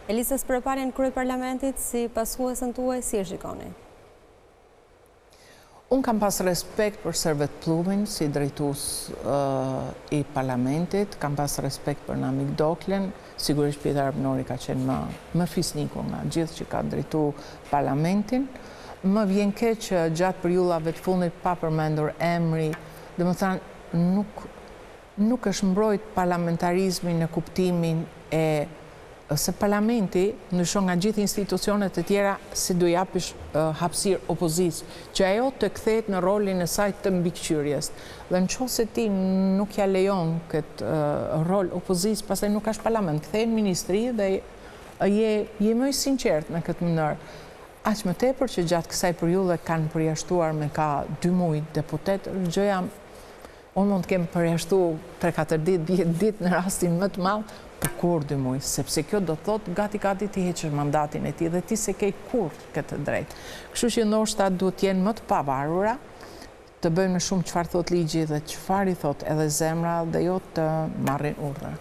Elisa, përparjen kryet parlamentit si pasuesën tuaj, si e shikoni? Unë kam pas respekt për Servet Plumin si drejtues i parlamentit, kam pas respekt për Namik Doklen, sigurisht Pjetar Arbnori ka qenë më fisniku nga gjithë që ka drejtu parlamentin. Më vjen keq që gjatë periudhave të fundit pa përmendur emri, domethënë nuk është mbrojt parlamentarizmi në kuptimin se parlamenti, ndryshon nga gjithë institucionet e tjera, si do japish hapësirë opozicë, që ajo të kthehet në rolin e saj të mbikëqyrjes. Dhe në qoftë se ti nuk ja lejon këtë rol opozicë, pastaj nuk ka parlament, kthehen ministri dhe je më i sinqert në këtë mënyrë. Aq më tepër që gjatë kësaj periudhe kanë përjashtuar me ka 2 muaj deputet, gjëja unë mund të kem përjashtu 3-4 ditë, 10 ditë në rastin më të madh, për kur 2 muaj, sepse kjo do të thotë gati ti heqësh mandatin e tij dhe ti se ke kur këtë drejt. Kështu që ndoshta duhet të jenë më të pavarura, të bëjmë shumë çfarë thot ligji dhe çfarë i thot edhe zemra dhe jo të marrin urdhër.